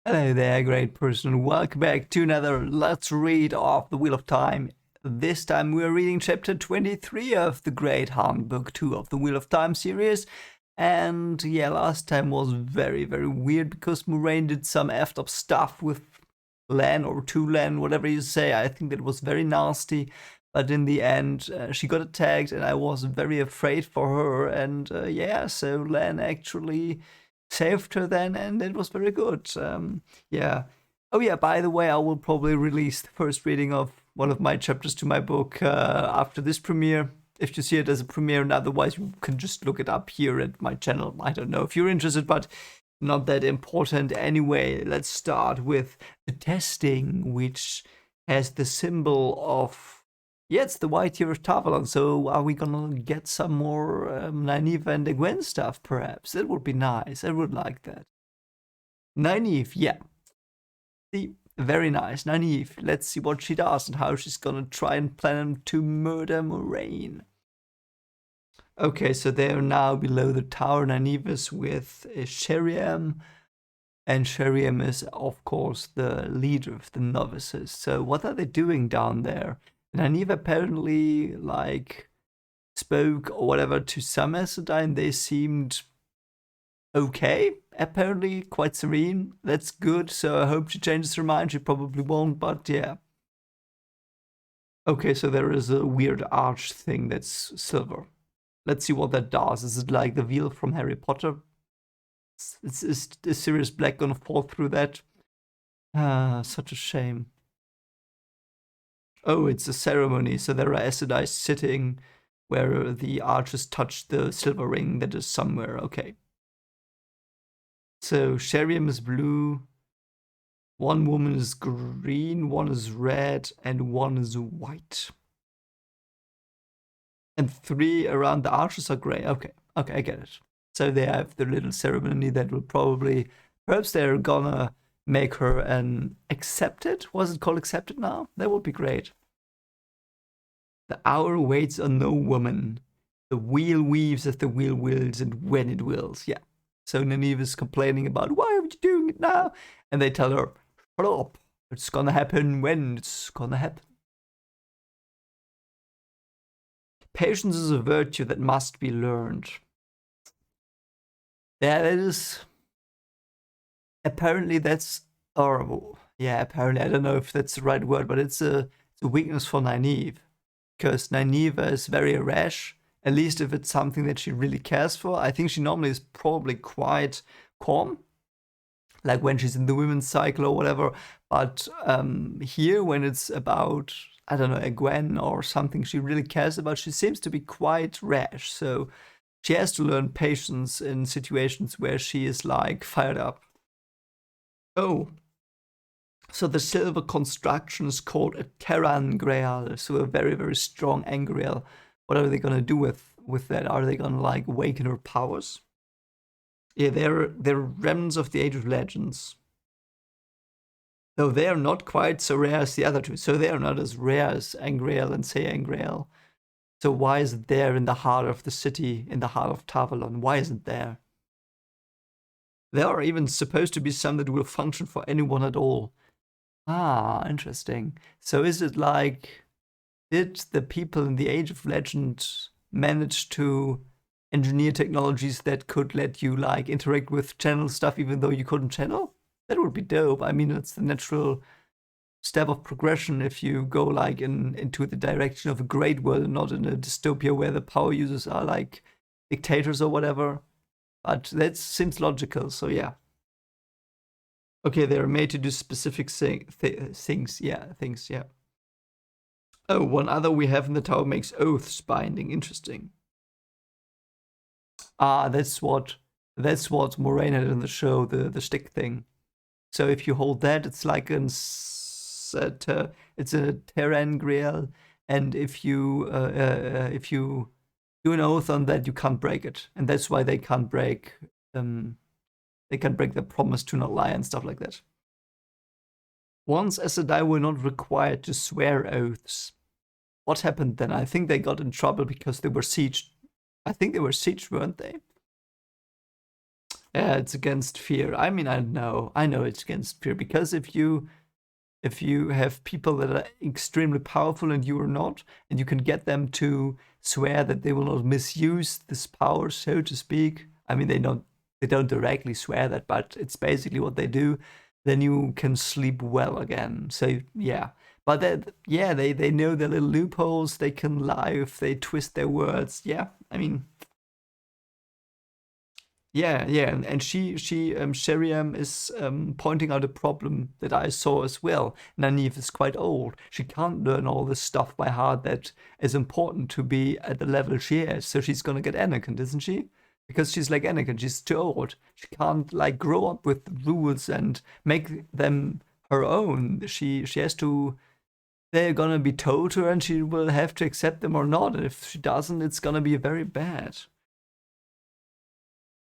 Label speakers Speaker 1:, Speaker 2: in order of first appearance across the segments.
Speaker 1: Hello there, great person. Welcome back to another Let's Read of the Wheel of Time. This time we're reading chapter 23 of the Great Handbook 2 of the Wheel of Time series. And yeah, last time was very, very weird because Moraine did some effed up stuff with Lan or Lan, whatever you say. I think that was very nasty. But in the end, she got attacked and I was very afraid for her. And yeah, so Lan actually saved her then, and it was very good. Yeah. Oh yeah. By the way, I will probably release the first reading of one of my chapters to my book after this premiere. If you see it as a premiere, and otherwise you can just look it up here at my channel. I don't know if you're interested, but not that important anyway. Let's start with the testing, which has the symbol of yeah, it's the white here of Tavalon. So are we gonna get some more Nynaeve and Egwene stuff, perhaps? That would be nice. I would like that. Nynaeve, yeah. See, very nice. Nynaeve, let's see what she does and how she's gonna try and plan to murder Moraine. Okay, so they're now below the tower. Nynaeve is with Sheriam. And Sheriam is, of course, the leader of the novices. So what are they doing down there? Nynaeve apparently spoke or whatever to some Aesidine. They seemed okay, apparently quite serene. That's good. So I hope she changes her mind. She probably won't, but yeah. Okay, so there is a weird arch thing that's silver. Let's see what that does. Is it like the wheel from Harry Potter? Is Sirius Black gonna fall through that? Such a shame. Oh, it's a ceremony. So there are Aesidai sitting where the archers touch the silver ring that is somewhere. Okay. So Sheriam is blue. One woman is green, one is red, and one is white. And 3 around the archers are gray. Okay, okay, I get it. So they have the little ceremony that will perhaps they're gonna make her an accepted. Was it called accepted now? That would be great. The hour waits on no woman. The wheel weaves as the wheel wills and when it wills. Yeah. So Nynaeve is complaining about, why are you doing it now? And they tell her, shut up. It's gonna happen when it's gonna happen. Patience is a virtue that must be learned. Yeah, that is. Apparently that's, or yeah, apparently, I don't know if that's the right word, but it's a weakness for Nynaeve. Because Nynaeve is very rash, at least if it's something that she really cares for. I think she normally is probably quite calm, like when she's in the women's cycle or whatever. But here, when it's about, I don't know, Egwene or something she really cares about, she seems to be quite rash. So she has to learn patience in situations where she is like fired up. Oh, so the silver construction is called a terangreal, so a very, very strong angreal. What are they gonna do with that? Are they gonna like awaken her powers? Yeah, they're remnants of the Age of Legends. Though they are not quite so rare as the other two. So they are not as rare as Angreal and Angreal. So why is it there in the heart of the city, in the heart of Tavalon? Why isn't there? There are even supposed to be some that will function for anyone at all. Ah, interesting. So is it like, did the people in the Age of Legend manage to engineer technologies that could let you like interact with channel stuff even though you couldn't channel? That would be dope. I mean, it's the natural step of progression if you go like into the direction of a great world and not in a dystopia where the power users are like dictators or whatever. But that seems logical, so yeah. Okay, they're made to do specific things. Yeah, things, yeah. Oh, one other we have in the tower makes oaths binding. Interesting. Ah, that's what Moraine had in the show, the stick thing. So if you hold that, it's like it's a terangreal, and if you do an oath on that, you can't break it, and that's why they can't break the promise to not lie and stuff like that. Once Aesidai were not required to swear oaths. What happened then? I think they got in trouble because they were sieged. I think they were sieged, weren't they? Yeah, it's against fear. I mean, I know it's against fear because if you have people that are extremely powerful and you are not, and you can get them to swear that they will not misuse this power, so to speak. I mean, they don't directly swear that, but it's basically what they do. Then you can sleep well again. So yeah, but yeah, they know their little loopholes. They can lie if they twist their words. Yeah, I mean, yeah, and she Sheriam is pointing out a problem that I saw as well. Nynaeve is quite old. She can't learn all this stuff by heart that is important to be at the level she is. So she's gonna get Anakin, isn't she? Because she's like Anakin, she's too old. She can't like grow up with rules and make them her own. She has to. They're gonna be told to her, and she will have to accept them or not. And if she doesn't, it's gonna be very bad.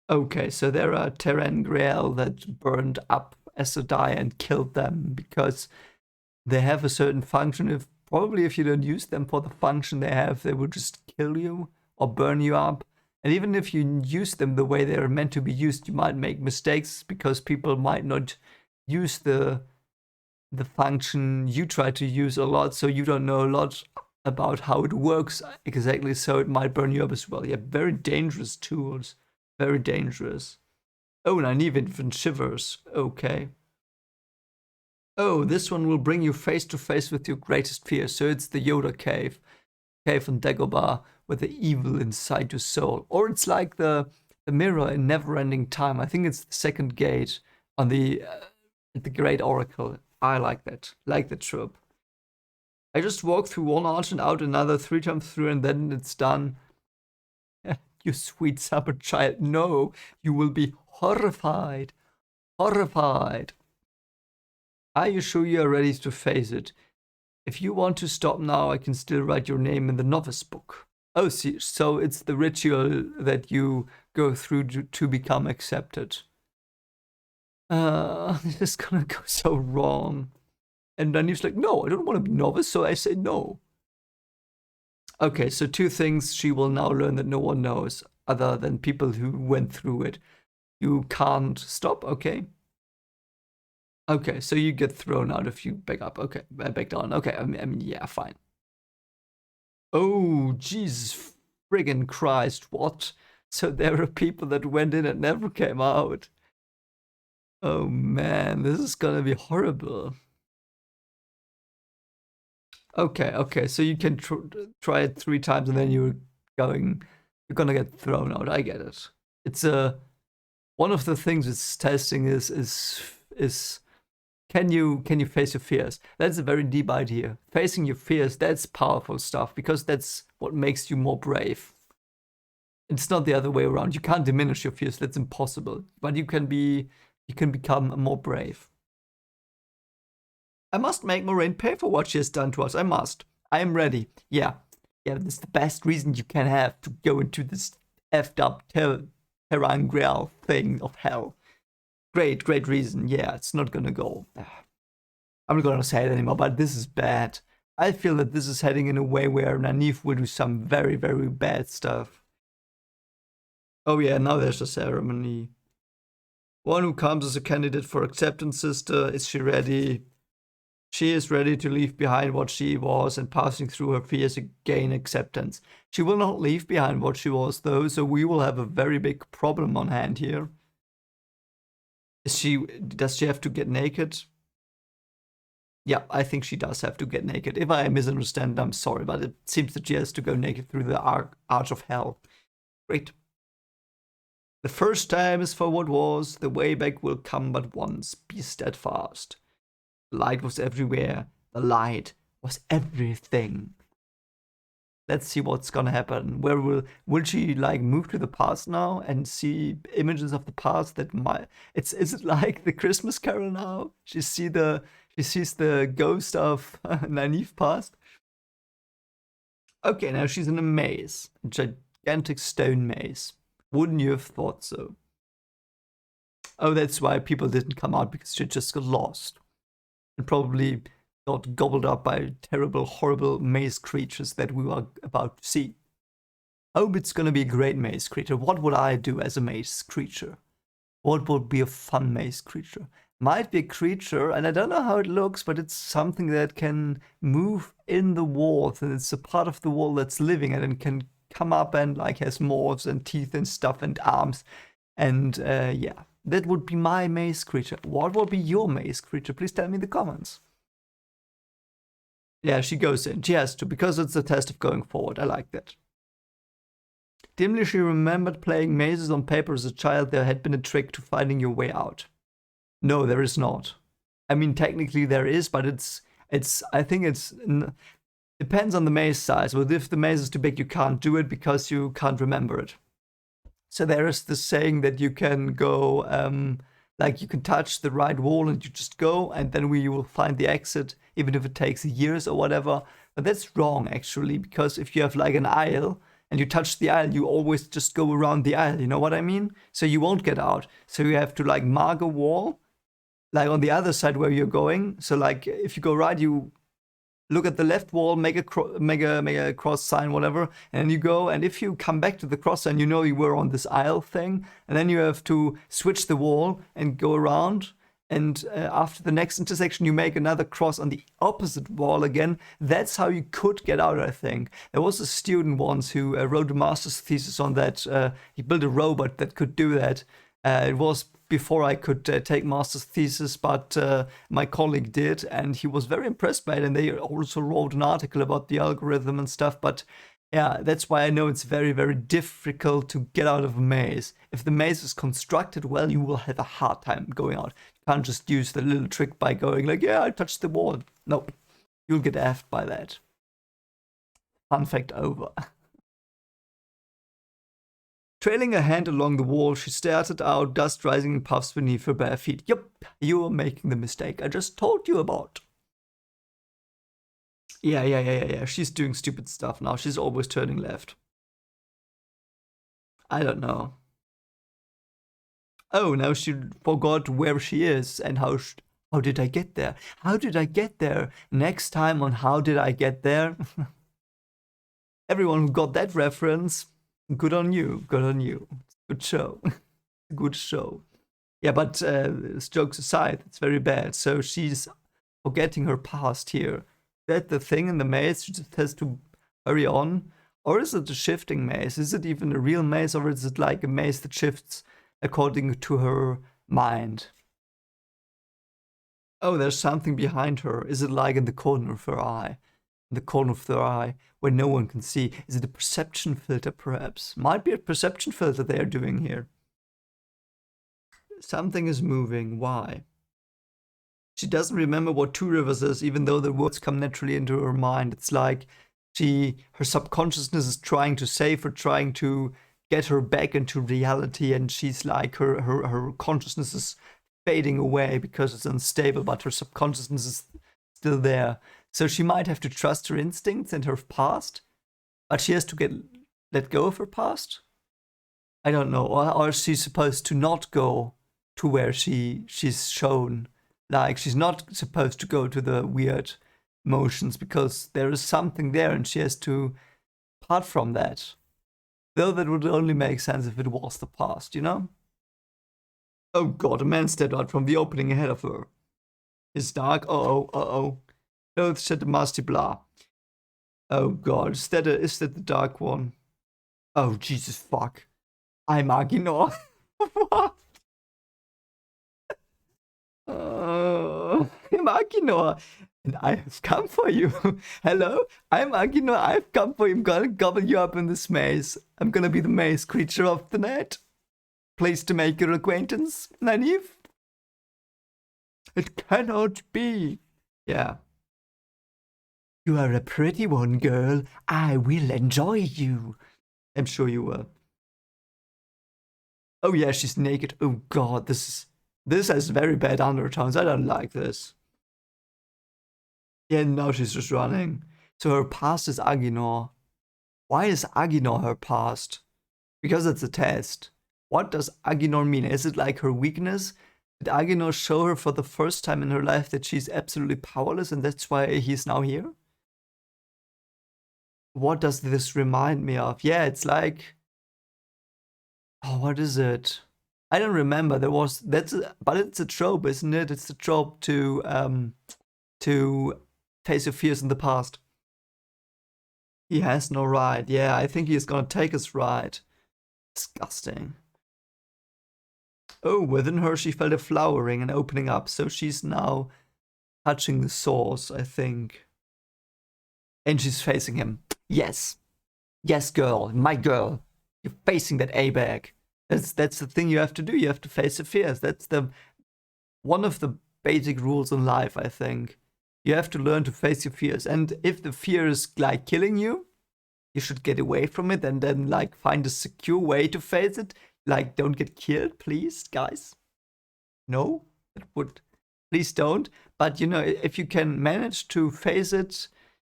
Speaker 1: Okay, so there are Terran Grail that burned up Asadai and killed them because they have a certain function. If probably if you don't use them for the function they have, they will just kill you or burn you up. And even if you use them the way they're meant to be used, you might make mistakes because people might not use the function you try to use a lot, so you don't know a lot about how it works exactly, so it might burn you up as well. Yeah, very dangerous tools. Very dangerous. Oh, and I need infant shivers. Okay. Oh, this one will bring you face to face with your greatest fear. So it's the Yoda cave on Dagobah, with the evil inside your soul. Or it's like the mirror in Never-Ending Time. I think it's the second gate on the Great Oracle. I like that. Like the trope. I just walk through one arch and out another 3 times through, and then it's done. You sweet summer child. No, you will be horrified. Horrified. Are you sure you are ready to face it? If you want to stop now, I can still write your name in the novice book. Oh, see, so it's the ritual that you go through to become accepted. This is gonna go so wrong. And then he's like, no, I don't want to be novice, so I say no. Okay, so 2 things she will now learn that no one knows, other than people who went through it. You can't stop, okay? Okay, so you get thrown out if you back up. Okay, back down. Okay, I mean, yeah, fine. Oh, Jesus friggin' Christ, what? So there are people that went in and never came out. Oh man, this is gonna be horrible. Okay, so you can try it 3 times and then you're gonna get thrown out. I get it. It's one of the things it's testing is can you face your fears? That's a very deep idea. Facing your fears, that's powerful stuff because that's what makes you more brave. It's not the other way around. You can't diminish your fears. That's impossible. But you can become more brave. I must make Moraine pay for what she has done to us. I must. I am ready. Yeah. Yeah, that's the best reason you can have to go into this effed up Terran Grail thing of hell. Great reason. Yeah, it's not gonna go. I'm not gonna say it anymore, but this is bad. I feel that this is heading in a way where Nynaeve will do some very bad stuff. Oh yeah, now there's a ceremony. One who comes as a candidate for acceptance, sister. Is she ready? She is ready to leave behind what she was and passing through her fears to gain acceptance. She will not leave behind what she was, though, so we will have a very big problem on hand here. Does she have to get naked? Yeah, I think she does have to get naked. If I misunderstand, I'm sorry, but it seems that she has to go naked through the Arch of Hell. Great. The first time is for what was, the way back will come but once. Be steadfast. The light was everywhere. The light was everything. Let's see what's gonna happen. Will she like move to the past now and see images of the past that might is it like the Christmas Carol now? She sees the ghost of Nynaeve past. Okay, now she's in a maze. A gigantic stone maze. Wouldn't you have thought so? Oh, that's why people didn't come out, because she just got lost. And probably got gobbled up by terrible, horrible maze creatures that we are about to see. I hope it's gonna be a great maze creature. What would I do as a maze creature? What would be a fun maze creature? Might be a creature, and I don't know how it looks, but it's something that can move in the walls, and it's a part of the wall that's living, and it can come up and like has morphs and teeth and stuff and arms. And yeah, that would be my maze creature. What would be your maze creature? Please tell me in the comments. Yeah, she goes in. She has to, because it's a test of going forward. I like that. Dimly she remembered playing mazes on paper as a child. There had been a trick to finding your way out. No, there is not. I mean, technically there is, but I think depends on the maze size. Well, if the maze is too big, you can't do it because you can't remember it. So there is this saying that you can go, like you can touch the right wall and you just go, and then you will find the exit, even if it takes years or whatever. But that's wrong, actually, because if you have like an aisle and you touch the aisle, you always just go around the aisle. You know what I mean? So you won't get out. So you have to like mark a wall, like on the other side where you're going. So like if you go right, you look at the left wall, make a cross sign, whatever, and you go. And if you come back to the cross sign, you know you were on this aisle thing, and then you have to switch the wall and go around. And after the next intersection, you make another cross on the opposite wall again. That's how you could get out, I think. There was a student once who wrote a master's thesis on that. He built a robot that could do that. It was before I could take master's thesis, but my colleague did, and he was very impressed by it. And they also wrote an article about the algorithm and stuff. But yeah, that's why I know it's very, very difficult to get out of a maze. If the maze is constructed well, you will have a hard time going out. You can't just use the little trick by going like, yeah, I touched the wall. Nope, you'll get effed by that. Fun fact over. Trailing a hand along the wall, she started out, dust rising in puffs beneath her bare feet. Yup, you are making the mistake I just told you about. Yeah. She's doing stupid stuff now. She's always turning left. I don't know. Oh, now she forgot where she is and how did I get there? How did I get there? Next time on How Did I Get There? Everyone who got that reference, good on you. Good on you. Good show. Good show. Yeah, but jokes aside, it's very bad. So she's forgetting her past here. That the thing in the maze, she just has to hurry on? Or is it a shifting maze? Is it even a real maze, or is it like a maze that shifts according to her mind? Oh, there's something behind her. Is it like in the corner of her eye? In the corner of their eye where no one can see. Is it a perception filter, perhaps? Might be a perception filter they are doing here. Something is moving. Why? She doesn't remember what Two Rivers is, even though the words come naturally into her mind. It's like her subconsciousness is trying to save her, trying to get her back into reality, and she's like her consciousness is fading away because it's unstable, but her subconsciousness is still there. So she might have to trust her instincts and her past, but she has to let go of her past. I don't know, or is she supposed to not go to where she's shown? Like she's not supposed to go to the weird motions because there is something there and she has to part from that. Though that would only make sense if it was the past, you know? Oh god, a man stepped out from the opening ahead of her. It's dark. Uh-oh. Clothes said the musty blah. Oh god, is that the dark one? Oh Jesus fuck. I'm Aginor. What? I'm Aginor, and I have come for you. Hello, I'm Aginor. I've come for you. I'm gonna gobble you up in this maze. I'm gonna be the maze creature of the night. Pleased to make your acquaintance, Nynaeve. It cannot be. Yeah. You are a pretty one, girl. I will enjoy you. I'm sure you will. Oh yeah, she's naked. Oh god, this has very bad undertones. I don't like this. Yeah, now she's just running. So her past is Aginor. Why is Aginor her past? Because it's a test. What does Aginor mean? Is it like her weakness? Did Aginor show her for the first time in her life that she's absolutely powerless and that's why he's now here? What does this remind me of? Yeah, it's like... Oh, what is it? I don't remember. There was but it's a trope, isn't it? It's a trope to face your fears in the past. He has no right. Yeah, I think he's gonna take his right. Disgusting. Oh, within her she felt a flowering and opening up, so she's now touching the source, I think. And she's facing him. Yes. Yes, girl, my girl. You're facing that A-bag. That's the thing you have to do. You have to face the fears. That's the one of the basic rules in life, I think. You have to learn to face your fears. And if the fear is like killing you, you should get away from it and then like find a secure way to face it. Like, don't get killed, please, guys. No, that would please don't. But you know, if you can manage to face it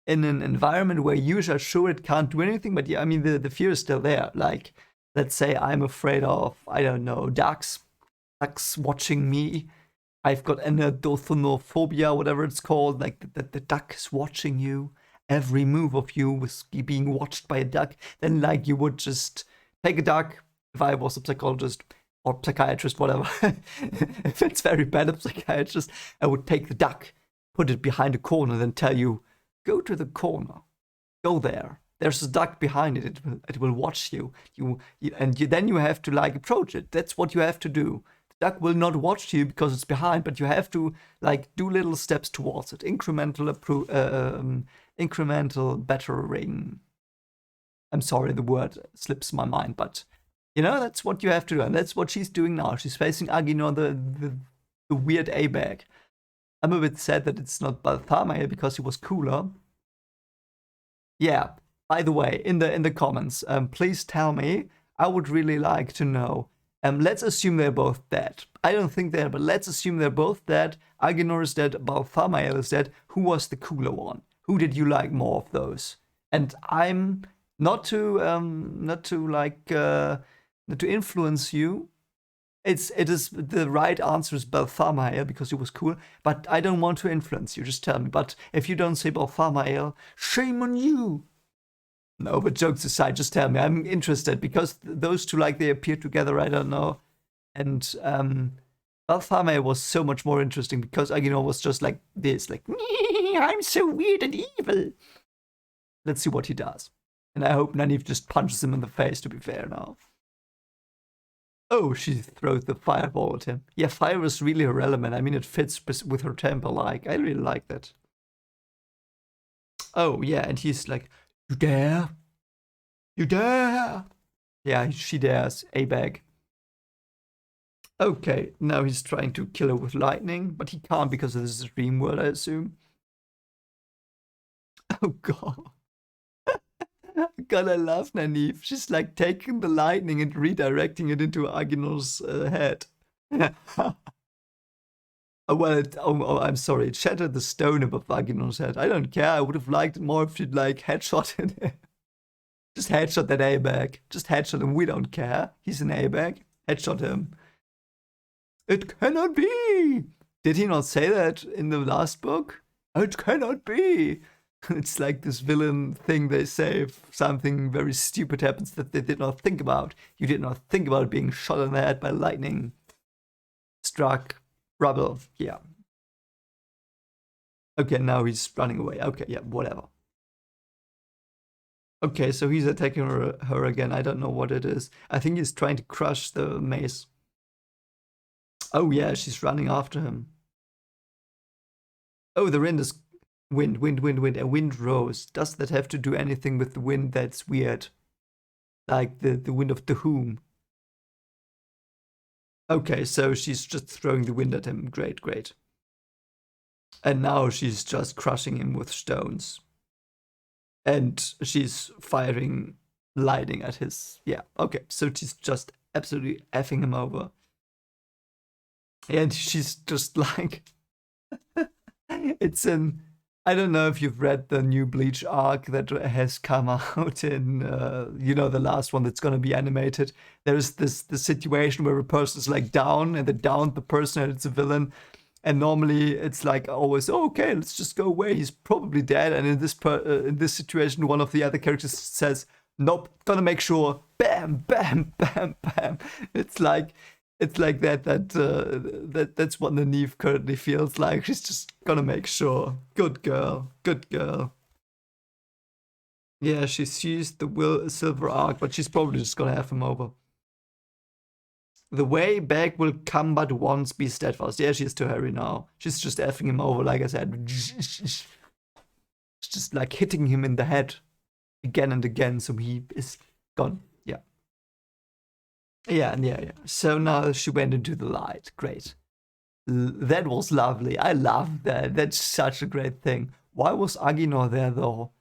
Speaker 1: in an environment where you are sure it can't do anything, but yeah, I mean the fear is still there. Like, let's say I'm afraid of, I don't know, ducks watching me. I've got anadothonophobia, whatever it's called. Like the duck is watching you. Every move of you was being watched by a duck. Then like you would just take a duck. If I was a psychologist or psychiatrist, whatever, if it's very bad, a psychiatrist, I would take the duck, put it behind a corner, then tell you, go to the corner, go there. There's a duck behind it. It will watch you. Then you have to like approach it. That's what you have to do. The duck will not watch you because it's behind, but you have to like do little steps towards it. Incremental bettering. I'm sorry, the word slips my mind, but you know that's what you have to do, and that's what she's doing now. She's facing Aginor, the weird A-bag. I'm a bit sad that it's not Balthamael because he was cooler. Yeah. By the way, in the comments, please tell me. I would really like to know. Let's assume they're both dead. I don't think they are, but let's assume they're both dead. Aginor is dead. Balthamael is dead. Who was the cooler one? Who did you like more of those? And I'm not to influence you. It is the right answer is Balthamael because he was cool, but I don't want to influence you. Just tell me. But if you don't say Balthamael, shame on you. No, but jokes aside, just tell me. I'm interested because those two, like, they appear together. I don't know. And Balthamael was so much more interesting because Aginor was just like this, like, I'm so weird and evil. Let's see what he does. And I hope Nynaeve just punches him in the face, to be fair now. Oh, she throws the fireball at him. Yeah, fire is really her element. I mean, it fits with her temper. Like, I really like that. Oh, yeah, and he's like, you dare? You dare? Yeah, she dares. A-bag. Okay, now he's trying to kill her with lightning, but he can't because of this dream world, I assume. Oh, God. God, I love Nynaeve. She's like taking the lightning and redirecting it into Aginor's head. I'm sorry. It shattered the stone above Aginor's head. I don't care. I would have liked it more if she'd like headshot it. Just headshot that A-bag. Just headshot him. We don't care. He's an A-bag. Headshot him. It cannot be. Did he not say that in the last book? It cannot be. It's like this villain thing they say if something very stupid happens that they did not think about. You did not think about being shot in the head by lightning. Struck rubble. Yeah. Okay, now he's running away. Okay, yeah, whatever. Okay, so he's attacking her again. I don't know what it is. I think he's trying to crush the mace. Oh yeah, she's running after him. Oh, the wind is... Wind. A wind rose. Does that have to do anything with the wind that's weird? Like the wind of the whom? Okay, so she's just throwing the wind at him. Great. And now she's just crushing him with stones. And she's firing lightning at his... Yeah, okay. So she's just absolutely effing him over. And she's just like... It's an... I don't know if you've read the new Bleach arc that has come out in, the last one that's going to be animated. There's this situation where a person is like down and they downed the person and it's a villain. And normally it's like always, oh, okay, let's just go away. He's probably dead. And in this situation, one of the other characters says, nope, gonna make sure. Bam, bam, bam, bam. It's like It's like that's what Nynaeve currently feels like. She's just gonna make sure. Good girl, good girl. Yeah, she sees the silver arc, but she's probably just gonna have him over. The way back will come but once, be steadfast. Yeah, she's too hairy now. She's just effing him over, like I said. It's just like hitting him in the head again and again, so he is gone. Yeah. Yeah. So now she went into the light. Great. That was lovely. I love that. That's such a great thing. Why was Aginor there though?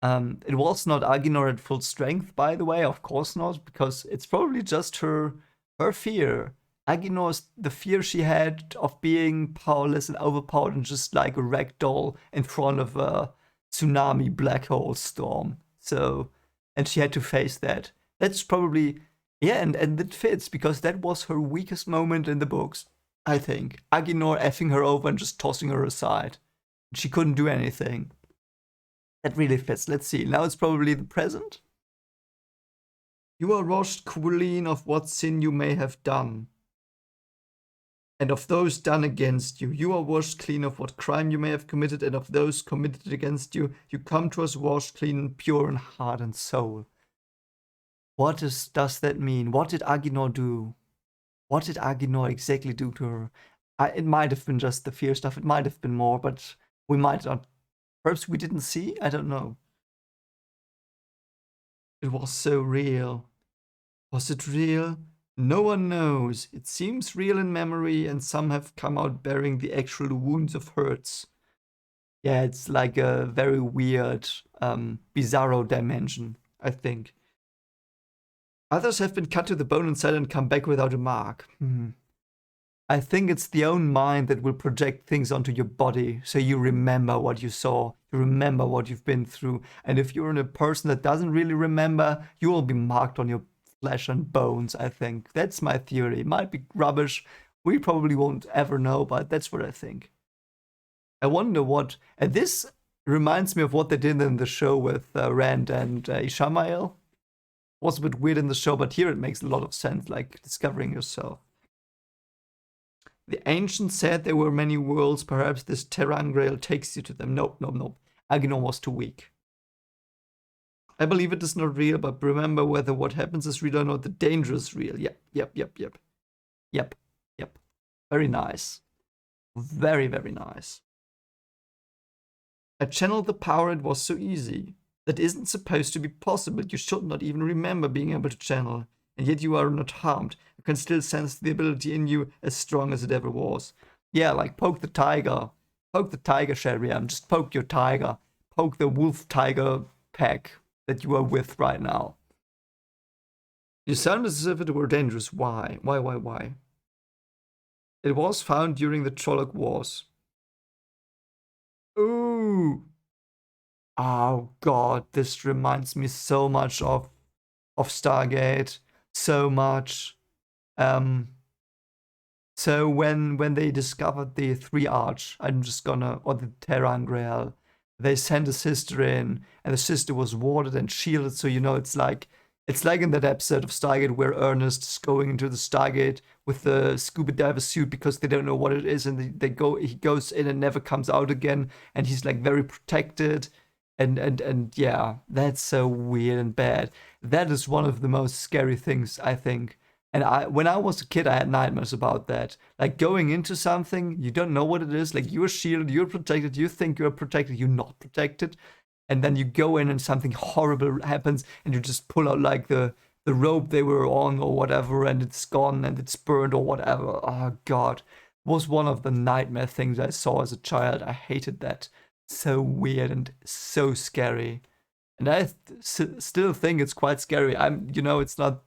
Speaker 1: It was not Aginor at full strength, by the way. Of course not, because it's probably just her fear. Aginor's the fear she had of being powerless and overpowered and just like a rag doll in front of a tsunami black hole storm. So, and she had to face that. That's probably yeah, and it fits because that was her weakest moment in the books. I think Aginor effing her over and just tossing her aside. She couldn't do anything. That really fits. Let's see. Now it's probably the present. You are washed clean of what sin you may have done, and of those done against you. You are washed clean of what crime you may have committed, and of those committed against you. You come to us washed clean and pure in heart and soul. What does that mean? What did Aginor do? What did Aginor exactly do to her? It might have been just the fear stuff. It might have been more, but we might not. Perhaps we didn't see? I don't know. It was so real. Was it real? No one knows. It seems real in memory, and some have come out bearing the actual wounds of hurts. Yeah, it's like a very weird, bizarro dimension, I think. Others have been cut to the bone inside and come back without a mark. I think it's the own mind that will project things onto your body so you remember what you saw, you remember what you've been through. And if you're a person that doesn't really remember, you will be marked on your flesh and bones, I think. That's my theory. It might be rubbish. We probably won't ever know, but that's what I think. I wonder what. And this reminds me of what they did in the show with Rand and Ishamael. Was a bit weird in the show, but here it makes a lot of sense, like discovering yourself. The ancients said there were many worlds. Perhaps this ter'angreal takes you to them. Nope. Aginor was too weak. I believe it is not real, but remember whether what happens is real or not, the danger is real. Yep. Very nice. Very nice. I channeled the power. It was so easy. That isn't supposed to be possible. You should not even remember being able to channel. And yet you are not harmed. You can still sense the ability in you as strong as it ever was. Yeah, like poke the tiger. Poke the tiger, Sheriam. Just poke your tiger. Poke the wolf-tiger pack that you are with right now. You sound as if it were dangerous. Why? Why? It was found during the Trolloc Wars. Ooh. Oh god, this reminds me so much of Stargate. So much. So when they discovered the Three Arch, or the ter'angreal, they sent a sister in, and the sister was warded and shielded. So it's like in that episode of Stargate where Ernest is going into the Stargate with the scuba diver suit because they don't know what it is, and he goes in and never comes out again, and he's like very protected. And yeah, that's so weird and bad. That is one of the most scary things, I think. And when I was a kid, I had nightmares about that. Like going into something, you don't know what it is. Like you're shielded, you're protected, you think you're protected, you're not protected. And then you go in and something horrible happens, and you just pull out like the rope they were on or whatever, and it's gone and it's burned or whatever. Oh god. It was one of the nightmare things I saw as a child. I hated that. So weird and so scary. And I still think it's quite scary. It's not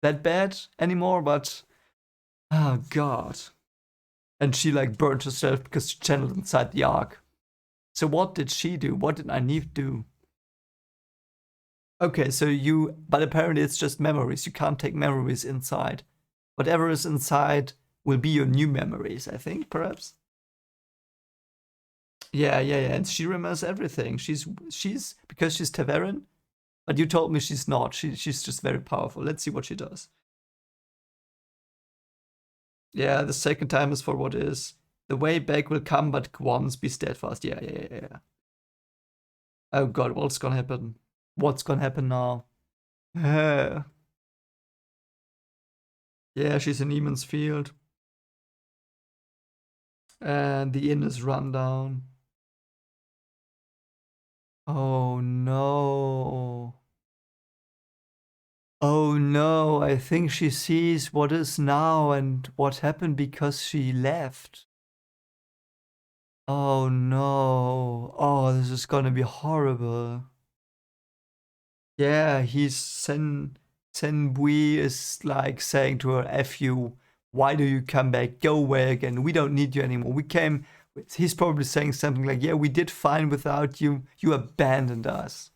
Speaker 1: that bad anymore, but oh god. And she like burnt herself because she channeled inside the ark. So what did she do? What did Nynaeve do? Okay, but apparently it's just memories. You can't take memories inside. Whatever is inside will be your new memories, I think, perhaps. Yeah. And she remembers everything. She's because she's ta'veren, but you told me she's not. She's just very powerful. Let's see what she does. Yeah, the second time is for what is. The way back will come, but once be steadfast. Yeah, yeah, yeah, yeah. Oh god, what's gonna happen? What's gonna happen now? Yeah, she's in Eamon's Field. And the inn is run down. Oh no. Oh no, I think she sees what is now and what happened because she left. Oh no. Oh, this is gonna be horrible. Yeah, Sen Bui is like saying to her, F you, why do you come back? Go away again. We don't need you anymore. We came. He's probably saying something like, yeah, we did fine without you. You abandoned us.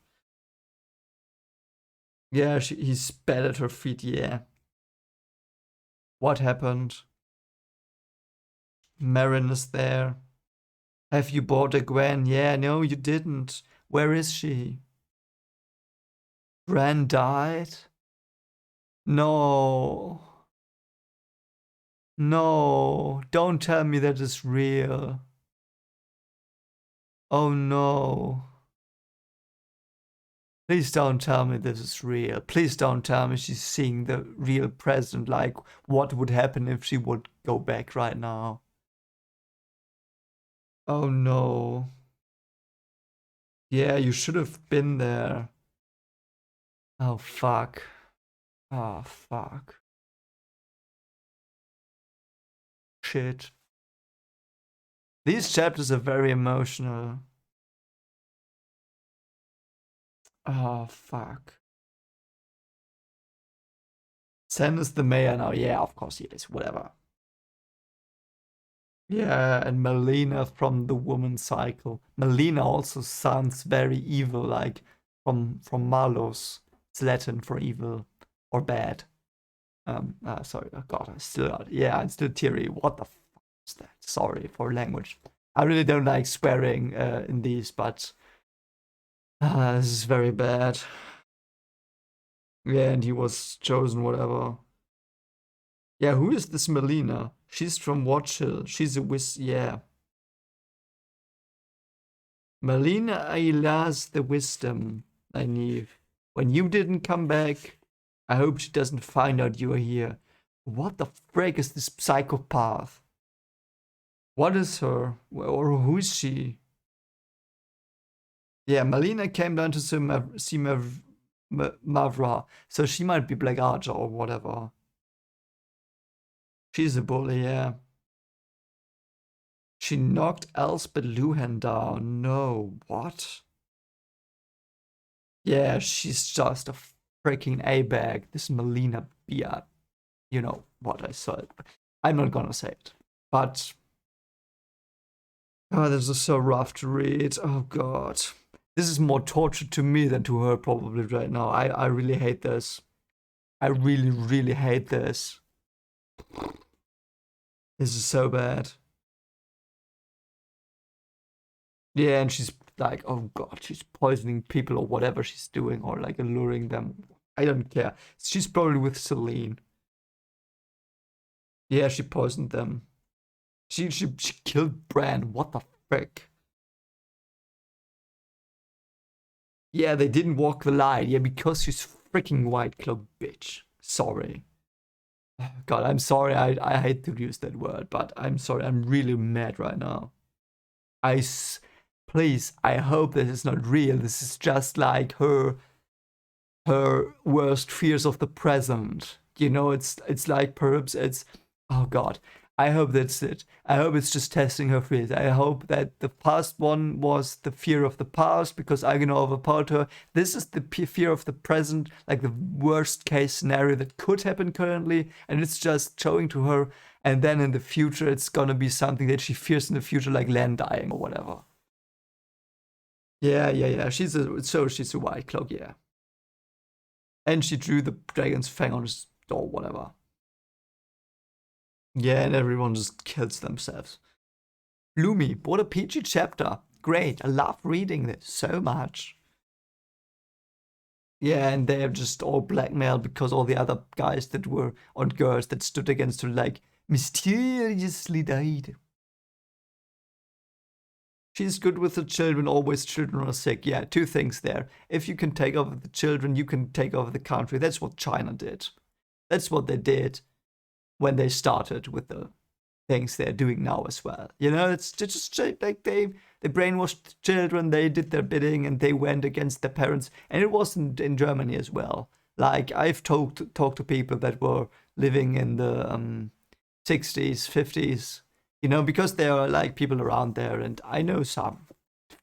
Speaker 1: Yeah, he spat at her feet. Yeah. What happened? Marin is there. Have you bought a Gwen? Yeah, no, you didn't. Where is she? Bran died? No. No. Don't tell me that is real. Oh no. Please don't tell me this is real. Please don't tell me she's seeing the real present. Like, what would happen if she would go back right now? Oh no. Yeah, you should have been there. Oh fuck. Oh fuck. Shit. These chapters are very emotional. Oh fuck. Sen is the mayor now. Yeah, of course he is. Whatever. Yeah, and Melina from the woman cycle. Melina also sounds very evil, like from Malos. It's Latin for evil or bad. Sorry, oh god, I still yeah, I'm still teary. What the fuck is that? Sorry for language. I really don't like swearing in these, but this is very bad. Yeah, and he was chosen, whatever. Yeah, who is this Melina? She's from Watch Hill. She's a yeah. Melina Ayla's the wisdom, Nynaeve. When you didn't come back, I hope she doesn't find out you are here. What the frick is this psychopath? What is her? Or who is she? Yeah, Melina came down to see Mavra, so she might be Black Archer or whatever. She's a bully, yeah. She knocked Elspeth Luhan down. No, what? Yeah, she's just a freaking A-bag. This Melina Bia. You know what I said. I'm not gonna say it. But oh, this is so rough to read. Oh god. This is more torture to me than to her probably right now. I really hate this. I really, really hate this. This is so bad. Yeah, and she's like, oh god, she's poisoning people or whatever she's doing, or like alluring them. I don't care. She's probably with Celine. Yeah, she poisoned them. She killed Bran. What the frick? Yeah, they didn't walk the line. Yeah, because she's freaking White Cloak bitch. Sorry. God, I'm sorry. I hate to use that word, but I'm sorry. I'm really mad right now. Please, I hope this is not real. This is just like her worst fears of the present. You know, it's like perhaps it's oh god. I hope that's it. I hope it's just testing her fears. I hope that the past one was the fear of the past because Agano overpowered her. This is the fear of the present, like the worst case scenario that could happen currently, and it's just showing to her. And then in the future, it's gonna be something that she fears in the future, like Lan dying or whatever. Yeah, yeah, yeah. She's a white cloak, yeah. And she drew the dragon's fang on his door, whatever. Yeah, and everyone just kills themselves. Bloomy, what a peachy chapter. Great, I love reading this so much. Yeah, and they're just all blackmailed because all the other guys that were on girls that stood against her, like mysteriously died. She's good with the children, always children are sick. Yeah, two things there. If you can take over the children, you can take over the country. That's what China did. That's what they did when they started with the things they're doing now as well. You know, it's just like they brainwashed children, they did their bidding, and they went against their parents. And it wasn't in Germany as well. Like I've talked to people that were living in the 60s, 50s, you know, because there are like people around there, and I know some,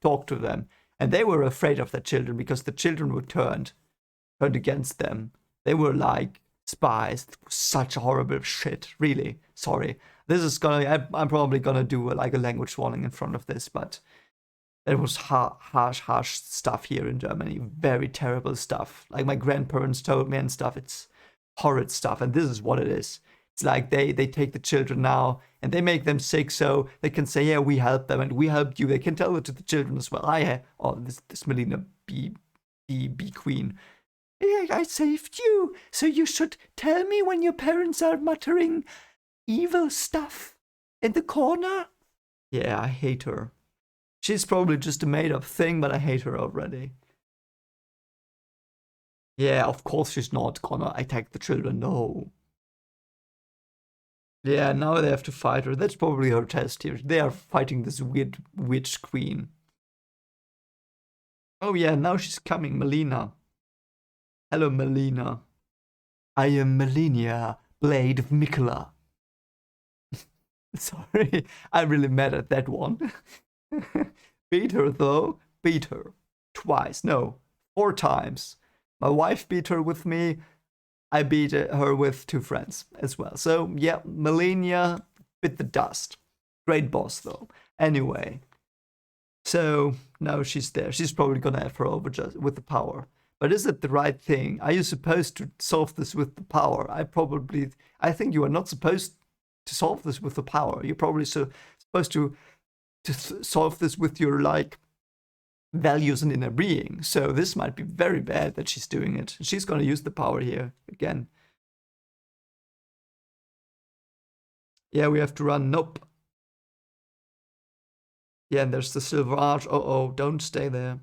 Speaker 1: talk to them, and they were afraid of their children because the children were turned against them. They were like spies. It was such horrible shit. Really, sorry. This is gonna. I'm probably gonna do like a language warning in front of this, but it was harsh stuff here in Germany. Very terrible stuff. Like my grandparents told me and stuff. It's horrid stuff, and this is what it is. It's like they take the children now and they make them sick so they can say, yeah, we helped them and we helped you. They can tell it to the children as well. This Melina B Queen. Yeah, I saved you, so you should tell me when your parents are muttering evil stuff in the corner. Yeah, I hate her. She's probably just a made up thing, but I hate her already. Yeah, of course she's not gonna attack the children, no. Yeah, now they have to fight her. That's probably her test here. They are fighting this weird witch queen. Oh yeah, now she's coming, Melina. Hello, Melina. I am Melina, Blade of Mikola. Sorry, I'm really mad at that one. Beat her though. Beat her. Twice. No, 4 times. My wife beat her with me. I beat her with 2 friends as well. So yeah, Melina bit the dust. Great boss though. Anyway, so now she's there. She's probably gonna have her over just with the power. But is it the right thing? Are you supposed to solve this with the power? I think you are not supposed to solve this with the power. You're probably supposed to solve this with your like values and inner being. So this might be very bad that she's doing it. She's gonna use the power here again. Yeah, we have to run. Nope. Yeah, and there's the silver arch. Oh, don't stay there.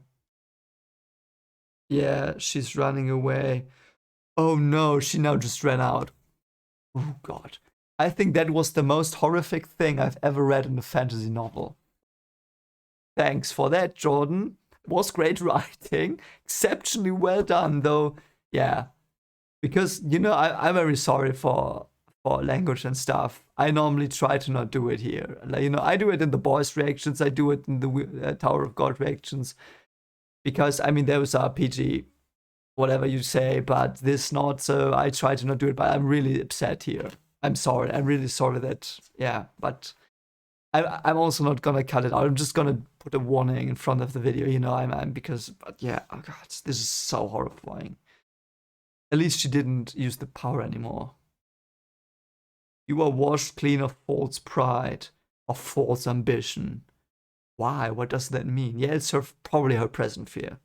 Speaker 1: Yeah, she's running away. Oh no, she now just ran out. Oh god. I think that was the most horrific thing I've ever read in a fantasy novel. Thanks for that, Jordan. It was great writing. Exceptionally well done, though. Yeah. Because, you know, I'm very sorry for language and stuff. I normally try to not do it here. Like, you know, I do it in the boys' reactions, I do it in the Tower of God reactions. Because, I mean, those are PG, whatever you say, but this not, so I try to not do it, but I'm really upset here. I'm sorry. I'm really sorry that, yeah, but I'm also not gonna cut it out. I'm just gonna put a warning in front of the video, you know, because, but yeah, oh god, this is so horrifying. At least she didn't use the power anymore. You are washed clean of false pride, of false ambition. Why? What does that mean? Yeah, it's probably her present fear.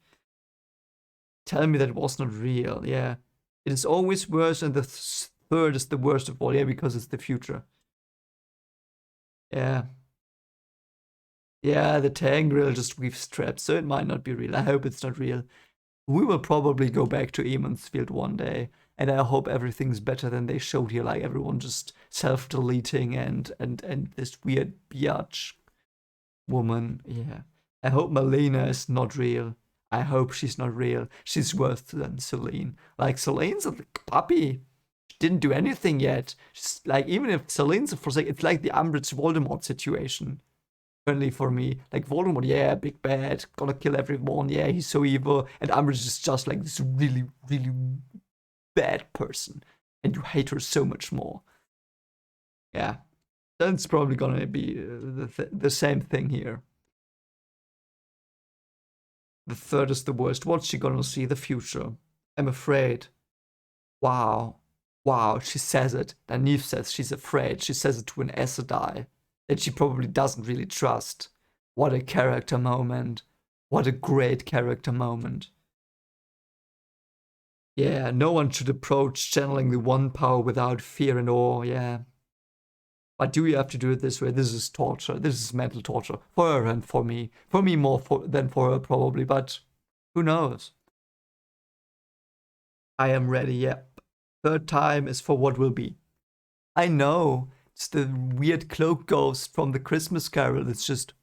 Speaker 1: Tell me that was not real. Yeah. It is always worse, and the third is the worst of all. Yeah, because it's the future. Yeah. Yeah, the Tangrill just weaves traps, so it might not be real. I hope it's not real. We will probably go back to Emansfield one day, and I hope everything's better than they showed here, like everyone just self-deleting and this weird biatch woman. Yeah. I hope Melina is not real. I hope she's not real. She's worse than Celine. Like, Celine's a puppy. She didn't do anything yet. She's, like, even if Celine's a Forsaken, it's like the Umbridge Voldemort situation. Currently for me. Like, Voldemort, yeah, big bad, gonna kill everyone, yeah, he's so evil. And Umbridge is just like this really, really bad person. And you hate her so much more. Yeah. That's probably gonna be the same thing here. The third is the worst. What's she gonna see? The future. I'm afraid. Wow. Wow, she says it. Nynaeve says she's afraid. She says it to an Aes Sedai that she probably doesn't really trust. What a character moment. What a great character moment. Yeah, no one should approach channeling the one power without fear and awe. Yeah. But do you have to do it this way? This is torture. This is mental torture for her and for me. For me more than for her probably, but who knows? I am ready. Yep. Third time is for what will be. I know. It's the weird cloak ghost from the Christmas Carol. It's just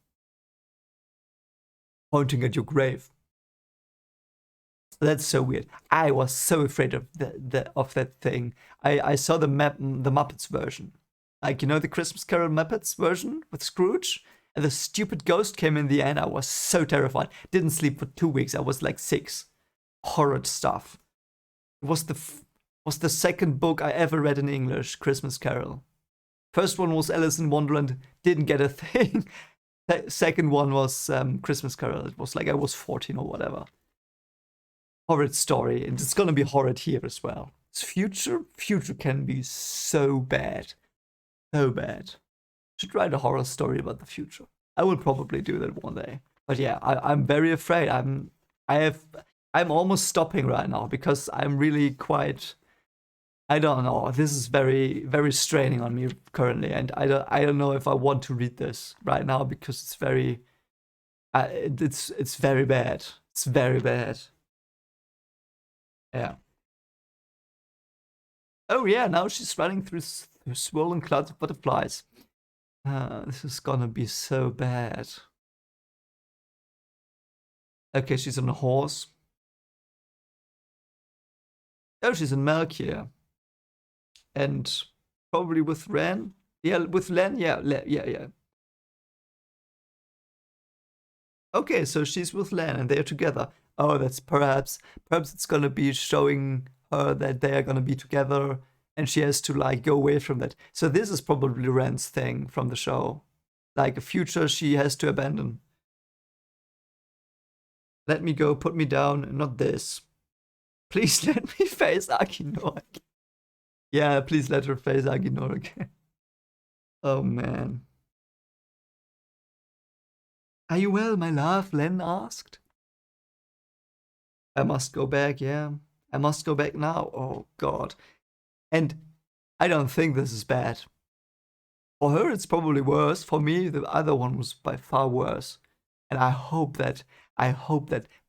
Speaker 1: pointing at your grave. That's so weird. I was so afraid of that thing. I saw the Muppets version, like the Christmas Carol Muppets version with Scrooge, and the stupid ghost came in the end. I was so terrified. Didn't sleep for 2 weeks. I was like 6. Horrid stuff. It was the second book I ever read in English. Christmas Carol. First one was Alice in Wonderland. Didn't get a thing. Second one was Christmas Carol. It was like I was 14 or whatever. Horrid story, and it's gonna be horrid here as well. It's future can be so bad, so bad. Should write a horror story about the future. I will probably do that one day. But yeah, I'm very afraid. I'm almost stopping right now because I'm really quite. I don't know. This is very straining on me currently, and I don't know if I want to read this right now because it's very. It's very bad. It's very bad. Yeah. Oh yeah, now she's running through swollen clouds of butterflies. This is gonna be so bad. Okay, she's on a horse. Oh, she's in Melchior. And probably with Ren. Yeah, with Len. Yeah, yeah. Okay, so she's with Len and they're together. Oh, that's perhaps it's gonna be showing her that they are gonna be together, and she has to like go away from that. So this is probably Ren's thing from the show, like a future she has to abandon. Let me go, put me down, not this. Please let me face Aginor. Yeah, please let her face Aginor again. Oh man. Are you well, my love? Len asked. I must go back, yeah. I must go back now. Oh god. And I don't think this is bad. For her, it's probably worse. For me, the other one was by far worse. And I hope that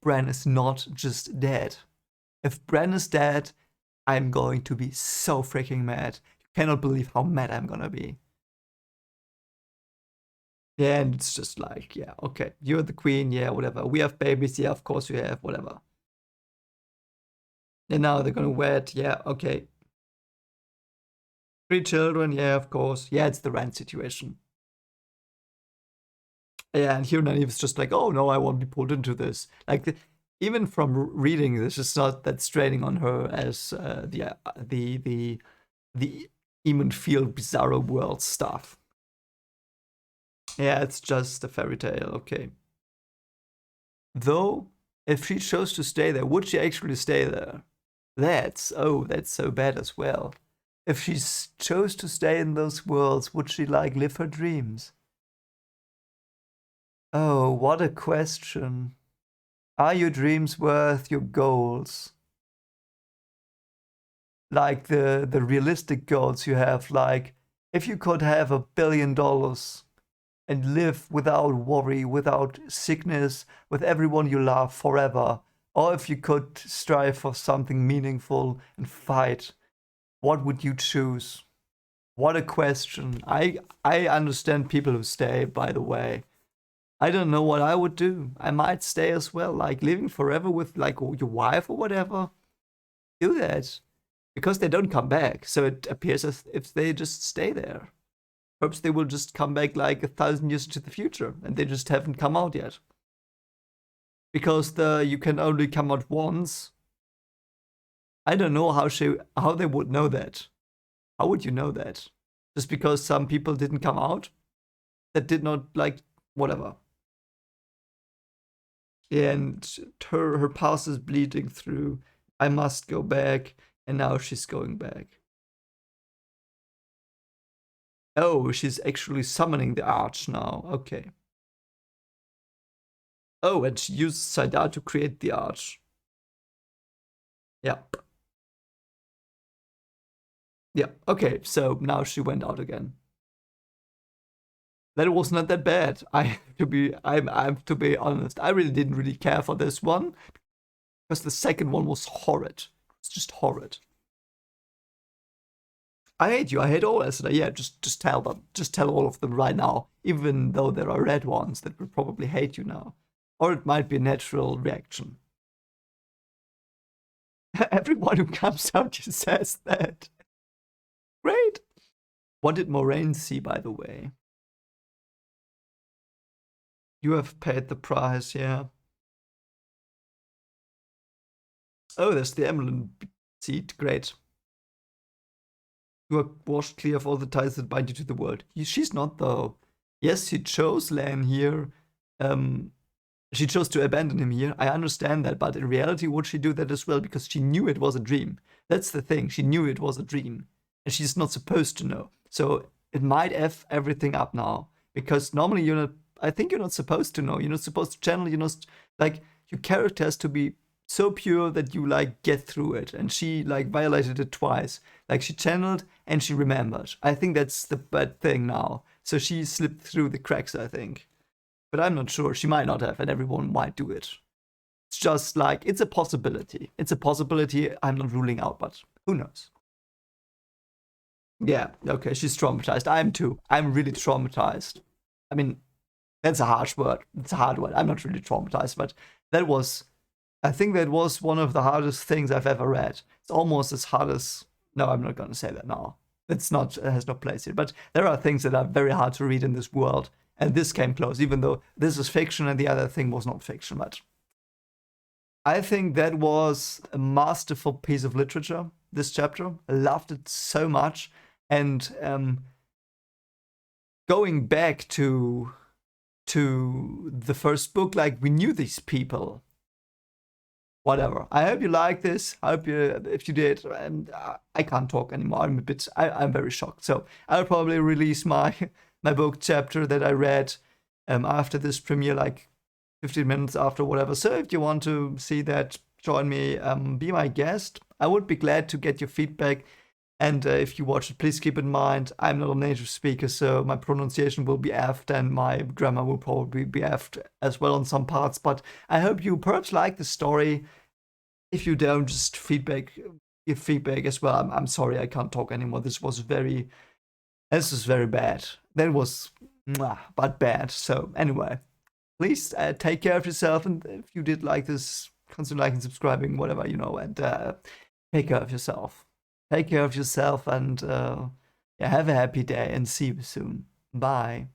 Speaker 1: Bran is not just dead. If Bran is dead, I'm going to be so freaking mad. You cannot believe how mad I'm gonna be. Yeah, and it's just like, yeah, okay, you're the queen, yeah, whatever. We have babies, yeah, of course you have, whatever. And now they're gonna wed, yeah, okay. 3 children, yeah, of course. Yeah, it's the Rand situation. Yeah, and here Nynaeve is just like, oh no, I won't be pulled into this. Like, even from reading this, it's not that straining on her as the even feel bizarro world stuff. Yeah, it's just a fairy tale, okay. Though, if she chose to stay there, would she actually stay there? That's so bad as well. If she chose to stay in those worlds, would she like live her dreams? Oh, what a question. Are your dreams worth your goals? Like the realistic goals you have, like if you could have $1 billion and live without worry, without sickness, with everyone you love forever, or if you could strive for something meaningful and fight, what would you choose? What a question. I understand people who stay, by the way. I don't know what I would do. I might stay as well, like living forever with like your wife or whatever. Do that. Because they don't come back, so it appears as if they just stay there. Perhaps they will just come back like 1,000 years into the future, and they just haven't come out yet. Because you can only come out once. I don't know how they would know that. How would you know that? Just because some people didn't come out? That did not like whatever. And her pulse is bleeding through. I must go back, and now she's going back. Oh, she's actually summoning the arch now. Okay. Oh, and she used Saidar to create the arch. Yep. Yeah. Okay, so now she went out again. That was not that bad. I'm to be honest. I really didn't really care for this one because the second one was horrid. It's just horrid. I hate you. I hate all Esther. Yeah, just tell them. Just tell all of them right now. Even though there are red ones that will probably hate you now, or it might be a natural reaction. Everyone who comes out just says that. Great. What did Moraine see, by the way? You have paid the price, yeah. Oh, there's the emerald seed. Great. You are washed clear of all the ties that bind you to the world. She's not, though. Yes, she chose Lan here. She chose to abandon him here. I understand that, but in reality, would she do that as well? Because she knew it was a dream. That's the thing. She knew it was a dream. And she's not supposed to know. So it might F everything up now. Because normally you're not, I think you're not supposed to know. You're not supposed to channel, you're not, like, your character has to be so pure that you, like, get through it. And she, like, violated it twice. Like, she channeled and she remembered. I think that's the bad thing now. So she slipped through the cracks, I think. But I'm not sure. She might not have, and everyone might do it. It's just like, it's a possibility. It's a possibility I'm not ruling out, but who knows? Yeah, okay, she's traumatized. I am too. I'm really traumatized. I mean, that's a harsh word. It's a hard word. I'm not really traumatized, but that was, I think that was one of the hardest things I've ever read. It's almost as hard as, no, I'm not going to say that now. It's not, it has no place here. But there are things that are very hard to read in this world. And this came close, even though this is fiction and the other thing was not fiction. But I think that was a masterful piece of literature, this chapter. I loved it so much. And going back to the first book, like, we knew these people. Whatever. I hope you like this. I hope you, if you did, and I can't talk anymore. I'm very shocked. So I'll probably release my book chapter that I read after this premiere, like 15 minutes after, whatever. So if you want to see that, join me, be my guest. I would be glad to get your feedback. And if you watch it, please keep in mind, I'm not a native speaker, so my pronunciation will be effed and my grammar will probably be effed as well on some parts. But I hope you perhaps like the story. If you don't, just give feedback as well. I'm sorry, I can't talk anymore. This is very bad. That was but bad. So anyway, please take care of yourself, and if you did like this, consider liking, subscribing, whatever, and take care of yourself. Take care of yourself, and yeah, have a happy day, and see you soon. Bye.